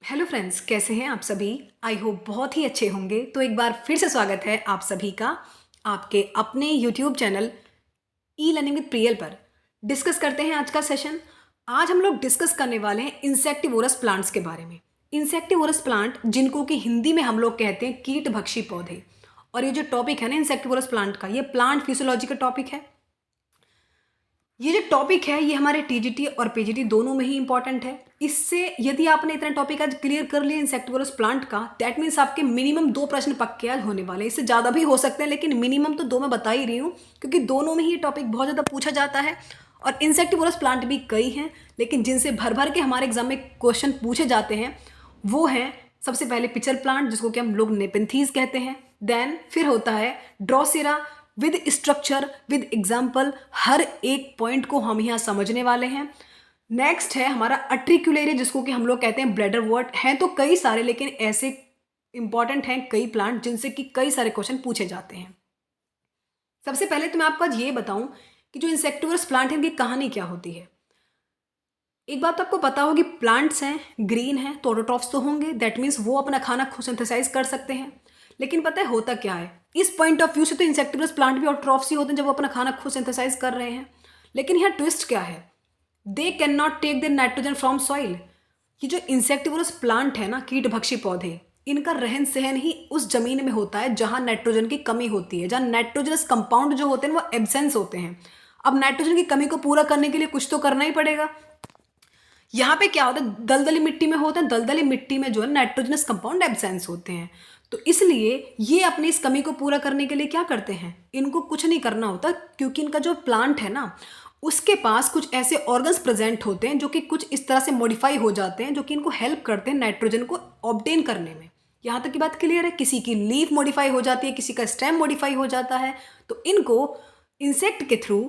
Hello friends, कैसे हैं आप सभी। आई होप बहुत ही अच्छे होंगे। तो एक बार फिर से स्वागत है आप सभी का आपके अपने YouTube channel e learning with Priyal पर। डिस्कस करते हैं आज का सेशन। आज हम लोग डिस्कस करने वाले हैं इंसेक्टिवोरस प्लांट्स के बारे में। इंसेक्टिवोरस प्लांट जिनको कि हिंदी में हम लोग कहते हैं कीटभक्षी पौधे। और ये जो टॉपिक है ना इंसेक्टिवोरस प्लांट का, ये प्लांट फिजियोलॉजी का टॉपिक है। ये जो टॉपिक है ये हमारे टीजीटी और पीजीटी दोनों में ही इंपॉर्टेंट है। इससे यदि आपने इतना टॉपिक आज क्लियर कर लिया इंसेक्टिवोरस प्लांट का, दैट मीन्स आपके मिनिमम 2 प्रश्न पक्के आज होने वाले हैं। इससे ज़्यादा भी हो सकते हैं, लेकिन मिनिमम तो 2 मैं बता ही रही हूँ, क्योंकि दोनों में ही ये टॉपिक बहुत ज़्यादा पूछा जाता है। और इंसेक्टिवोरस प्लांट भी कई हैं, लेकिन जिनसे भर भर के हमारे एग्जाम में क्वेश्चन पूछे जाते हैं वो हैं सबसे पहले पिचर प्लांट, जिसको कि हम लोग नेपेंथीज कहते हैं। देन फिर होता है drosera with structure with example. हर एक पॉइंट को हम यहाँ समझने वाले हैं। नेक्स्ट है हमारा अट्रिक्युलेरिया, जिसको कि हम लोग कहते हैं ब्लैडर वर्ट। हैं तो कई सारे, लेकिन ऐसे इंपॉर्टेंट हैं कई प्लांट जिनसे कि कई सारे क्वेश्चन पूछे जाते हैं। सबसे पहले तो मैं आपको आज ये बताऊं कि जो इंसेक्टिवोरस प्लांट है इनकी कहानी क्या होती है। एक बात तो आपको पता होगी, प्लांट्स हैं, ग्रीन हैं तो ऑटोट्रॉफ्स तो होंगे, दैट मीन्स वो अपना खाना खुद सिंथेसाइज कर सकते हैं। लेकिन पता है होता क्या है, इस पॉइंट ऑफ व्यू से तो इंसेक्टिवोरस प्लांट भी ऑटोट्रॉफ्स ही होते हैं जब वो अपना खाना खुद सिंथेसाइज कर रहे हैं। लेकिन यहाँ ट्विस्ट क्या है, they can not take the nitrogen from soil. ये जो इंसेक्टिवोरस प्लांट है ना, कीटभक्षी पौधे, इनका रहन सहन ही उस जमीन में होता है जहां नाइट्रोजन की कमी होती है, जहां नाइट्रोजनस कंपाउंड जो होते हैं वो एब्सेंस होते हैं। अब नाइट्रोजन की कमी को पूरा करने के लिए कुछ तो करना ही पड़ेगा। यहाँ पे क्या होता है, दलदली मिट्टी में होता है, दलदली मिट्टी में जो है नाइट्रोजनस कंपाउंड एब्सेंस होते हैं। तो इसलिए ये अपनी इस कमी को पूरा करने के लिए क्या करते हैं, इनको कुछ नहीं करना होता, क्योंकि इनका जो प्लांट है ना उसके पास कुछ ऐसे ऑर्गन्स प्रेजेंट होते हैं जो कि कुछ इस तरह से मॉडिफाई हो जाते हैं, जो कि इनको हेल्प करते हैं नाइट्रोजन को ऑब्टेन करने में। यहाँ तक की बात क्लियर है। किसी की लीफ मॉडिफाई हो जाती है, किसी का स्टेम मॉडिफाई हो जाता है। तो इनको इंसेक्ट के थ्रू,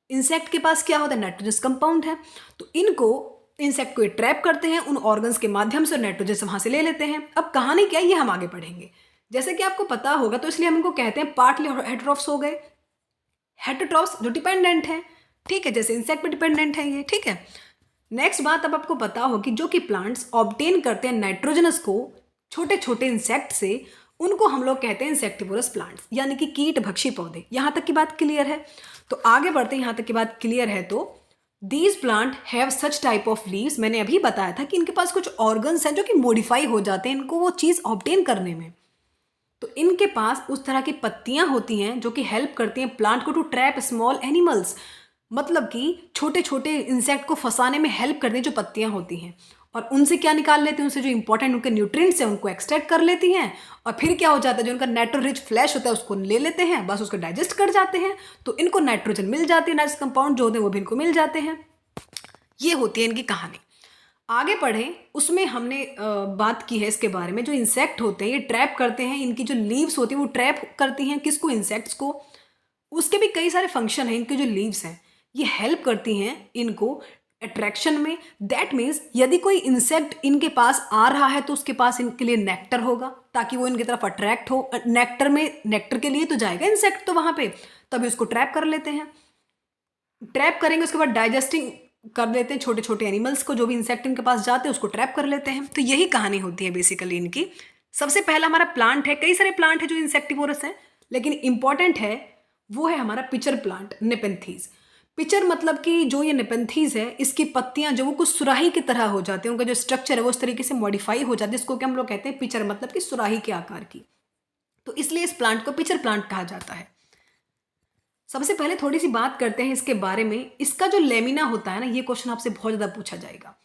इंसेक्ट के पास क्या होता है, नाइट्रोजस कंपाउंड है, तो इनको इंसेक्ट को ट्रैप करते हैं उन ऑर्गन्स के माध्यम से, नाइट्रोजन वहां से ले लेते हैं। अब कहानी क्या है ये हम आगे पढ़ेंगे। जैसे कि आपको पता होगा, तो इसलिए हम इनको कहते हैं पार्टली हेटेरोट्रॉफ्स हो गए। हेटेरोट्रॉफ्स जो डिपेंडेंट है, ठीक है, जैसे इंसेक्ट पे डिपेंडेंट है ये, ठीक है। नेक्स्ट बात अब आपको पता होगी, जो कि प्लांट्स ऑब्टेन करते हैं नाइट्रोजनस को छोटे छोटे इंसेक्ट से, उनको हम लोग कहते हैं इंसेक्टिवोरस प्लांट्स, यानी कि कीटभक्षी पौधे। यहां तक की बात क्लियर है। तो आगे बढ़ते हैं, यहां तक की बात क्लियर है तो these plant have such type of leaves. मैंने अभी बताया था कि इनके पास कुछ ऑर्गन्स हैं जो कि मॉडिफाई हो जाते हैं इनको वो चीज़ ऑब्टेन करने में। तो इनके पास उस तरह की पत्तियां होती हैं जो कि हेल्प करती हैं प्लांट को टू ट्रैप स्मॉल एनिमल्स, मतलब कि छोटे छोटे इंसेक्ट को फंसाने में हेल्प करती हैं जो पत्तियां होती हैं। और उनसे क्या निकाल लेती हैं, उनसे जो इंपॉर्टेंट उनके न्यूट्रिएंट्स हैं उनको एक्सट्रैक्ट कर लेती हैं। और फिर क्या हो जाता है, जो उनका नाइट्रो रिच फ्लैश होता है उसको ले लेते हैं, बस उसको डाइजेस्ट कर जाते हैं। तो इनको नाइट्रोजन मिल जाती है, नाइट्रोजन कंपाउंड जो होते हैं वो भी इनको मिल जाते हैं। ये होती है इनकी कहानी। आगे पढ़ें, उसमें हमने बात की है इसके बारे में, जो इंसेक्ट होते हैं ये ट्रैप करते हैं, इनकी जो लीव्स होती है वो ट्रैप करती हैं किसको, इंसेक्ट्स को। उसके भी कई सारे फंक्शन हैं, इनके जो लीव्स हैं ये हेल्प करती हैं इनको अट्रैक्शन में। दैट मीन्स यदि कोई इंसेक्ट इनके पास आ रहा है तो उसके पास इनके लिए नेक्टर होगा, ताकि वो इनकी तरफ अट्रैक्ट हो। नेक्टर में, नेक्टर के लिए तो जाएगा इंसेक्ट तो वहाँ पे, तभी उसको ट्रैप कर लेते हैं। ट्रैप करेंगे, उसके बाद डाइजेस्टिंग कर लेते हैं छोटे छोटे एनिमल्स को, जो भी इंसेक्ट इनके पास जाते हैं उसको ट्रैप कर लेते हैं। तो यही कहानी होती है बेसिकली इनकी। सबसे पहला हमारा प्लांट है, कई सारे प्लांट है जो इंसेक्टिवोरस हैं, लेकिन इंपॉर्टेंट है वो है हमारा पिचर प्लांट, नेपेंथीज। पिचर मतलब कि जो ये नेपेंथीज है, इसकी पत्तियां जो वो कुछ सुराही की तरह हो जाती हैं, उनका जो स्ट्रक्चर है वो उस तरीके से मॉडिफाई हो जाती है, इसको क्या हम लोग कहते हैं पिचर, मतलब कि सुराही के आकार की। तो इसलिए इस प्लांट को पिचर प्लांट कहा जाता है। सबसे पहले थोड़ी सी बात करते हैं इसके बारे में। इसका जो लेमिना होता है ना, ये क्वेश्चन आपसे बहुत ज़्यादा पूछा जाएगा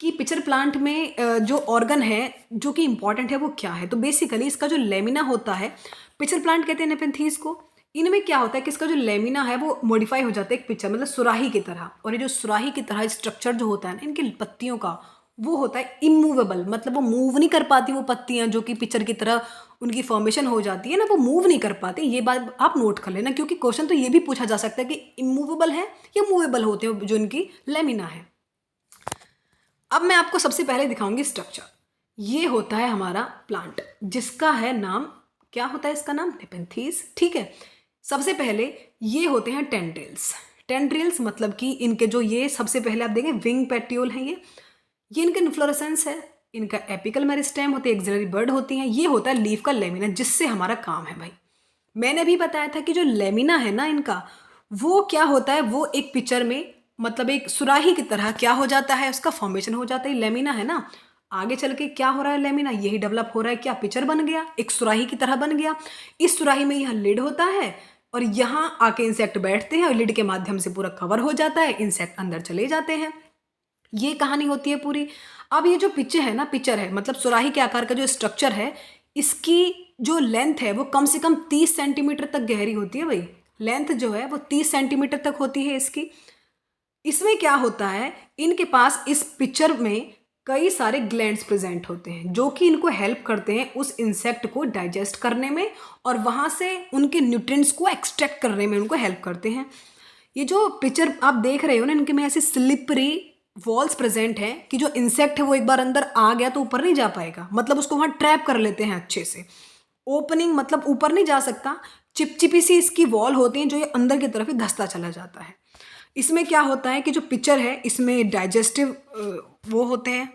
कि पिचर प्लांट में जो ऑर्गन है जो कि इंपॉर्टेंट है वो क्या है। तो बेसिकली इसका जो लेमिना होता है, पिचर प्लांट कहते हैं नेपेंथीज को। इनमें क्या होता है कि इसका जो लेमिना है वो मॉडिफाई हो जाता है एक पिचर, मतलब सुराही की तरह। और ये जो सुराही की तरह स्ट्रक्चर जो होता है ना इनकी पत्तियों का, वो होता है इमूवेबल, मतलब वो मूव नहीं कर पाती वो पत्तियां, जो कि पिक्चर की तरह उनकी फॉर्मेशन हो जाती है ना, वो मूव नहीं कर पाती। ये बात आप नोट कर लेना, क्योंकि क्वेश्चन तो ये भी पूछा जा सकता है कि इमूवेबल है या मूवेबल होते हैं जो इनकी लेमिना है। अब मैं आपको सबसे पहले दिखाऊंगी स्ट्रक्चर। ये होता है हमारा प्लांट, जिसका है नाम, क्या होता है इसका नाम, नेपेंथीज, ठीक है। सबसे पहले ये होते हैं टेंड्रिल्स। टेंड्रिल्स मतलब कि इनके जो ये सबसे पहले आप देखें विंग पेट्यूल हैं, ये इनके इन्फ्लोरेसेंस है। इनका एपिकल मेरिस्टेम होते हैं, एक्सिलरी बर्ड होती हैं, ये होता है लीफ का लेमिना, जिससे हमारा काम है भाई। मैंने भी बताया था कि जो लेमिना है ना इनका, वो क्या होता है, वो एक पिक्चर में मतलब एक सुराही की तरह क्या हो जाता है, उसका फॉर्मेशन हो जाता है, लेमिना है ना। आगे चल के क्या हो रहा है, लेमिना यही डेवलप हो रहा है, क्या पिक्चर बन गया, एक सुराही की तरह बन गया। इस सुराही में यह लिड होता है और यहाँ आके इंसेक्ट बैठते हैं और लिड के माध्यम से पूरा कवर हो जाता है, इंसेक्ट अंदर चले जाते हैं। ये कहानी होती है पूरी। अब ये जो पिक्चर है मतलब सुराही के आकार का जो स्ट्रक्चर है, इसकी जो लेंथ है वो कम से कम 30 सेंटीमीटर तक गहरी होती है भाई। लेंथ जो है वो 30 सेंटीमीटर तक होती है इसकी। इसमें क्या होता है, इनके पास इस पिक्चर में कई सारे ग्लैंड्स प्रेजेंट होते हैं जो कि इनको हेल्प करते हैं उस इंसेक्ट को डाइजेस्ट करने में और वहाँ से उनके न्यूट्रिएंट्स को एक्सट्रैक्ट करने में उनको हेल्प करते हैं। ये जो पिक्चर आप देख रहे हो ना, इनके में ऐसे स्लिपरी वॉल्स प्रेजेंट हैं कि जो इंसेक्ट है वो एक बार अंदर आ गया तो ऊपर नहीं जा पाएगा, मतलब उसको वहाँ ट्रैप कर लेते हैं अच्छे से। ओपनिंग मतलब ऊपर नहीं जा सकता, चिपचिपी सी इसकी वॉल होती है जो ये अंदर की तरफ ही धंसता चला जाता है। इसमें क्या होता है कि जो पिक्चर है इसमें डाइजेस्टिव वो होते हैं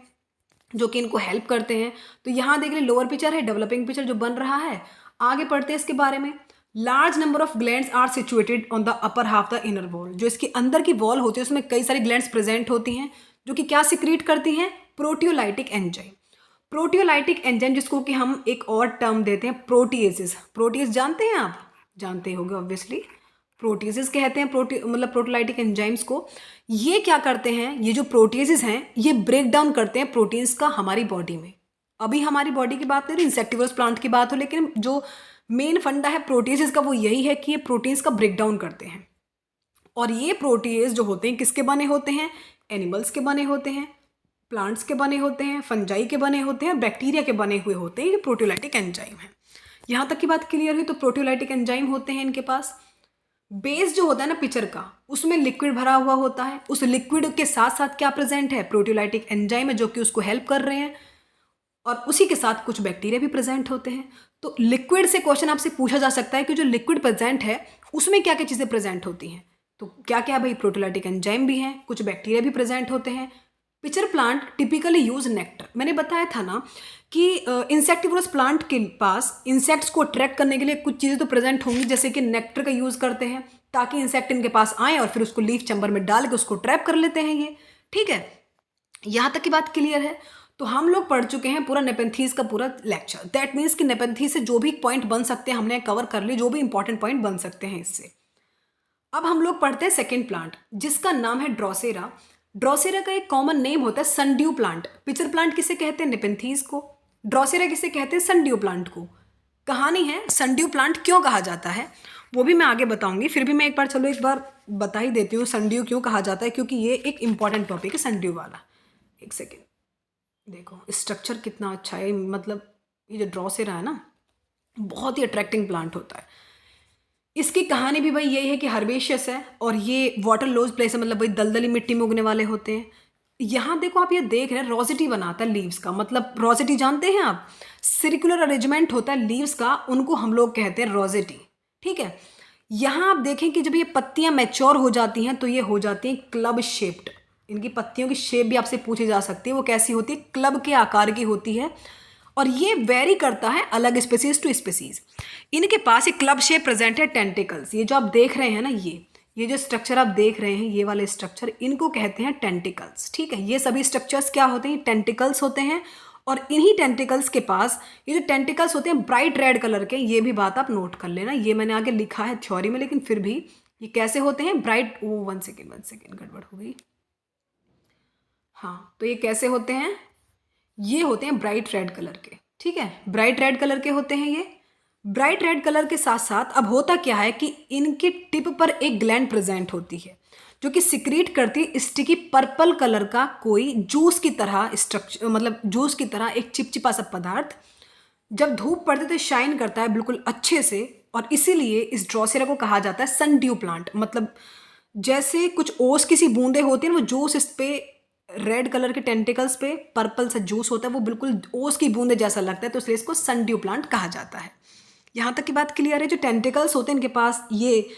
जो कि इनको हेल्प करते हैं। तो यहाँ देख रहे लोअर पिक्चर है, डेवलपिंग पिक्चर जो बन रहा है। आगे पढ़ते हैं इसके बारे में। Large number of glands are situated on the upper half the inner wall. जो इसकी अंदर की वॉल होती है उसमें कई सारी ग्लैंड्स प्रेजेंट होती हैं जो कि क्या सिक्रीट करती हैं, प्रोटियोलाइटिक एंजाइम। प्रोटियोलाइटिक एंजाइम जिसको कि हम एक और टर्म देते हैं प्रोटीएसेस। प्रोटीएस जानते हैं आप, जानते होंगे ऑब्वियसली। प्रोटीएसेस कहते हैं मतलब प्रोटीलाइटिक एंजाइम्स को। ये क्या करते हैं, ये जो प्रोटीएसेस हैं ये ब्रेक डाउन करते हैं प्रोटीन्स का हमारी बॉडी में। अभी हमारी बॉडी की बात नहीं, इंसेक्टिवर्स प्लांट की बात हो, लेकिन जो मेन फंडा है प्रोटीएसेस का वो यही है कि ये प्रोटीन्स का ब्रेक डाउन करते हैं। और ये प्रोटीएस जो होते हैं किसके बने होते हैं, एनिमल्स के बने होते हैं, प्लांट्स के बने होते हैं, फंजाई के बने होते हैं, बैक्टीरिया के बने हुए होते हैं। ये प्रोटीयोलाइटिक एंजाइम है। यहाँ तक की बात क्लियर हुई। तो प्रोटीयोलाइटिक एंजाइम होते हैं इनके पास। बेस जो होता है ना पिक्चर का, उसमें लिक्विड भरा हुआ होता है। उस लिक्विड के साथ साथ क्या प्रेजेंट है, प्रोटीयोलाइटिक एंजाइम है जो कि उसको हेल्प कर रहे हैं, और उसी के साथ कुछ बैक्टीरिया भी प्रेजेंट होते हैं। तो लिक्विड से क्वेश्चन आपसे पूछा जा सकता है कि जो लिक्विड प्रेजेंट है उसमें क्या क्या चीज़ें प्रेजेंट होती हैं। तो क्या क्या भाई, प्रोटीयोलाइटिक एंजाइम भी हैं, कुछ बैक्टीरिया भी प्रेजेंट होते हैं। Pitcher plant typically use nectar. मैंने बताया था ना कि इंसेक्टिवरस प्लांट के पास इंसेक्ट्स को अट्रैक्ट करने के लिए कुछ चीज़ें तो प्रेजेंट होंगी, जैसे कि नेक्टर का यूज़ करते हैं ताकि इंसेक्ट इनके पास आए और फिर उसको लीफ चैम्बर में डाल के उसको ट्रैप कर लेते हैं ये। ठीक है, यहाँ तक की बात क्लियर है। तो हम लोग पढ़ चुके हैं पूरा नेपेंथीज का पूरा लेक्चर। दैट मीन्स कि नेपेंथीज से जो भी पॉइंट बन सकते हैं हमने कवर कर लिए, जो भी इंपॉर्टेंट पॉइंट बन सकते हैं इससे। अब हम लोग पढ़ते हैं सेकेंड प्लांट जिसका नाम है ड्रोसेरा। ड्रोसेरा का एक कॉमन नेम होता है सनड्यू प्लांट। पिक्चर प्लांट किसे कहते हैं, नेपेंथीज को। ड्रोसेरा किसे कहते हैं, सनड्यू प्लांट को। कहानी है सनड्यू प्लांट क्यों कहा जाता है वो भी मैं आगे बताऊंगी, फिर भी मैं एक बार बता ही देती हूँ सनड्यू क्यों कहा जाता है, क्योंकि ये एक इंपॉर्टेंट टॉपिक है सनड्यू वाला। एक सेकेंड, देखो स्ट्रक्चर कितना अच्छा है, मतलब ये जो ड्रोसेरा है ना बहुत ही अट्रैक्टिंग प्लांट होता है। इसकी कहानी भी भाई यही है कि हर्बेशियस है और ये वाटर लोज प्लेस है, मतलब भाई दलदली मिट्टी में उगने वाले होते हैं। यहाँ देखो आप ये देख रहे हैं रोजेटी बनाता है लीव्स का, मतलब रोजेटी जानते हैं आप, सर्कुलर अरेंजमेंट होता है लीव्स का, उनको हम लोग कहते हैं रोजेटी। ठीक है, यहाँ आप देखें कि जब ये पत्तियाँ मैच्योर हो जाती हैं तो ये हो जाती हैं क्लब शेप्ड। इनकी पत्तियों की शेप भी आपसे पूछी जा सकती है, वो कैसी होती है, क्लब के आकार की होती है। और ये वेरी करता है अलग स्पेसीज टू स्पेसीज। इनके पास ये क्लब शेप प्रेजेंट है टेंटिकल्स। ये जो आप देख रहे हैं ना, ये जो स्ट्रक्चर आप देख रहे हैं, ये वाले स्ट्रक्चर, इनको कहते हैं टेंटिकल्स। ठीक है, ये सभी स्ट्रक्चर्स क्या होते हैं, टेंटिकल्स होते हैं। और इन्हीं टेंटिकल्स के पास ये जो टेंटिकल्स होते हैं ब्राइट रेड कलर के, ये भी बात आप नोट कर लेना, ये मैंने आगे लिखा है थ्योरी में, लेकिन फिर भी ये कैसे होते हैं ब्राइट, वो वन सेकेंड गड़बड़ हो गई। हाँ, तो ये कैसे होते हैं, ये होते हैं ब्राइट रेड कलर के। ठीक है, ब्राइट रेड कलर के होते हैं ये। ब्राइट रेड कलर के साथ साथ अब होता क्या है कि इनके टिप पर एक ग्लैंड प्रेजेंट होती है जो कि सिक्रीट करती है स्टिकी पर्पल कलर का कोई जूस की तरह स्ट्रक्चर, मतलब जूस की तरह एक चिपचिपा सा पदार्थ। जब धूप पड़ती है तो शाइन करता है बिल्कुल अच्छे से, और इसीलिए इस ड्रोसेरा को कहा जाता है सनड्यू प्लांट। मतलब जैसे कुछ ओस की सी बूंदें होती हैं, वो जूस इस पे रेड कलर के टेंटिकल्स पे पर्पल सा जूस होता है, वो बिल्कुल ओस की बूंदे जैसा लगता है, तो इसलिए इसको सनड्यू प्लांट कहा जाता है। यहाँ तक की बात क्लियर है। जो टेंटिकल्स होते हैं इनके पास, ये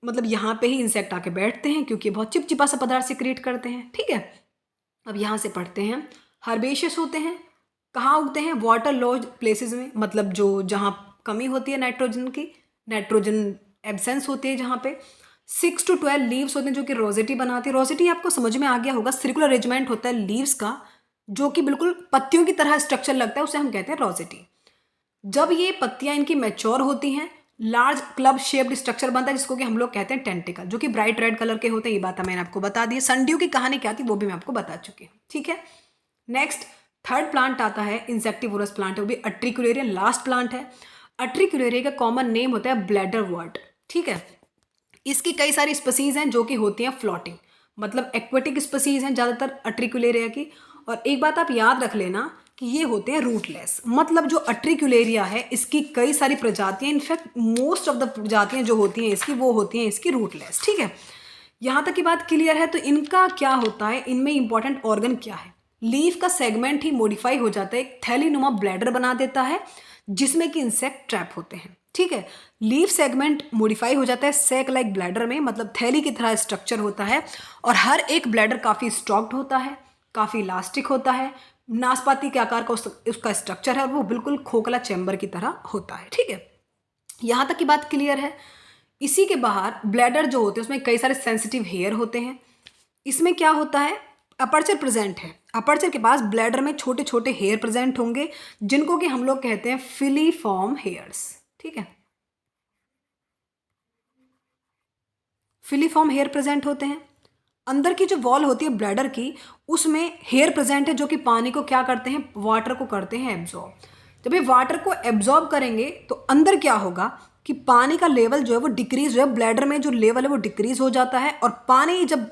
मतलब यहाँ पे ही इंसेक्ट आके बैठते हैं क्योंकि बहुत चिपचिपा सा पदार्थ सिक्रीट करते हैं। ठीक है, अब यहाँ से पढ़ते हैं हर्बेशियस होते हैं। कहाँ उगते हैं? वाटर लॉज प्लेसेस में, मतलब जो जहाँ कमी होती है नाइट्रोजन की, नाइट्रोजन एब्सेंस होती है जहाँ पे। 6 to 12 लीव्स होते हैं जो कि रोजेटी बनाती है। रोजेटी आपको समझ में आ गया होगा, सर्कुलर अरेंजमेंट होता है लीव्स का जो कि बिल्कुल पत्तियों की तरह स्ट्रक्चर लगता है, उसे हम कहते हैं रोजेटी। जब ये पत्तियां इनकी मैच्योर होती हैं, लार्ज क्लब शेप्ड स्ट्रक्चर बनता है जिसको कि हम लोग कहते हैं टेंटिकल, जो कि ब्राइट रेड कलर के होते हैं। ये बात मैंने आपको बता दी है। सनड्यू की कहानी क्या थी वो भी मैं आपको बता चुकी हूँ, ठीक है। नेक्स्ट थर्ड प्लांट आता है इंसेक्टिवोरस प्लांट, वो भी अट्रिकुलेरिया, लास्ट प्लांट है। अट्रिकुलेरिया का कॉमन नेम होता है ब्लैडर वर्ट, ठीक है। इसकी कई सारी स्पीसीज हैं जो कि होती हैं फ्लोटिंग, मतलब एक्वेटिक स्पीसीज हैं ज़्यादातर अट्रिकुलेरिया की। और एक बात आप याद रख लेना कि ये होते हैं रूटलेस, मतलब जो अट्रिकुलेरिया है इसकी कई सारी प्रजातियां, इनफैक्ट मोस्ट ऑफ द प्रजातियां जो होती हैं इसकी वो होती हैं इसकी रूटलेस, ठीक है। यहाँ तक की बात क्लियर है। तो इनका क्या होता है, इनमें इंपॉर्टेंट ऑर्गन क्या है? लीफ का सेगमेंट ही मॉडिफाई हो जाता है, एक थैलीनुमा ब्लैडर बना देता है जिसमें कि इंसेक्ट ट्रैप होते हैं, ठीक है। लीफ सेगमेंट मॉडिफाई हो जाता है सैक लाइक ब्लैडर में, मतलब थैली की तरह स्ट्रक्चर होता है। और हर एक ब्लैडर काफ़ी स्टॉक्ड होता है, काफ़ी इलास्टिक होता है, नाशपाती के आकार का उसका स्ट्रक्चर है, वो बिल्कुल खोखला चैम्बर की तरह होता है, ठीक है। यहाँ तक की बात क्लियर है। इसी के बाहर ब्लैडर जो होते हैं उसमें कई सारे सेंसिटिव हेयर होते हैं। इसमें क्या होता है, अपर्चर प्रेजेंट है। अपर्चर के पास ब्लैडर में छोटे छोटे हेयर प्रेजेंट होंगे जिनको कि हम लोग कहते हैं फिलीफॉर्म हेयर्स, ठीक है। फिलीफॉर्म हेयर प्रेजेंट होते हैं। अंदर की जो वॉल होती है ब्लैडर की, उसमें हेयर प्रेजेंट है जो कि पानी को क्या करते हैं, वाटर को करते हैं एब्जॉर्ब। जब ये वाटर को एब्जॉर्ब करेंगे तो अंदर क्या होगा कि पानी का लेवल जो है वो डिक्रीज जो है, ब्लैडर में जो लेवल है वो डिक्रीज हो जाता है। और पानी जब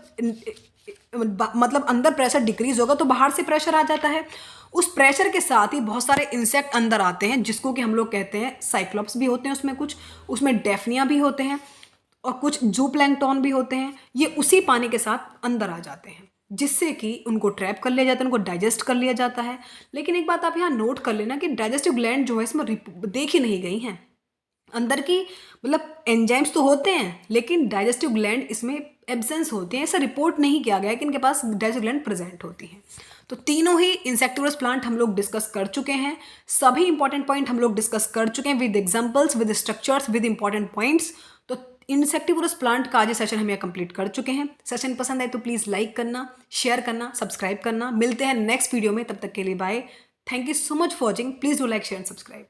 मतलब अंदर प्रेशर डिक्रीज होगा तो बाहर से प्रेशर आ जाता है। उस प्रेशर के साथ ही बहुत सारे इंसेक्ट अंदर आते हैं जिसको कि हम लोग कहते हैं साइक्लोप्स भी होते हैं उसमें कुछ, उसमें डेफनिया भी होते हैं और कुछ जू प्लैंकटन भी होते हैं। ये उसी पानी के साथ अंदर आ जाते हैं जिससे कि उनको ट्रैप कर लिया जाता है, उनको डाइजेस्ट कर लिया जाता है। लेकिन एक बात आप यहाँ नोट कर लेना कि डाइजेस्टिव ग्लैंड जो है इसमें देखी नहीं गई हैं अंदर की, मतलब एंजाइम्स तो होते हैं लेकिन डाइजेस्टिव ग्लैंड इसमें एब्सेंस होती हैं। ऐसा रिपोर्ट नहीं किया गया कि इनके पास डाइजेस्टिव ग्लैंड प्रेजेंट होती हैं। तो तीनों ही इंसेक्टिवोरस प्लांट हम लोग डिस्कस कर चुके हैं, सभी इंपॉर्टेंट पॉइंट हम लोग डिस्कस कर चुके हैं with examples, with structures, with important points. तो इंसेक्टिवोरस प्लांट का आज सेशन हम यहाँ कंप्लीट कर चुके हैं। सेशन पसंद आए तो प्लीज़ लाइक करना, शेयर करना, सब्सक्राइब करना। मिलते हैं नेक्स्ट वीडियो में, तब तक के लिए bye. Thank you so much for watching. Please do like, share and subscribe.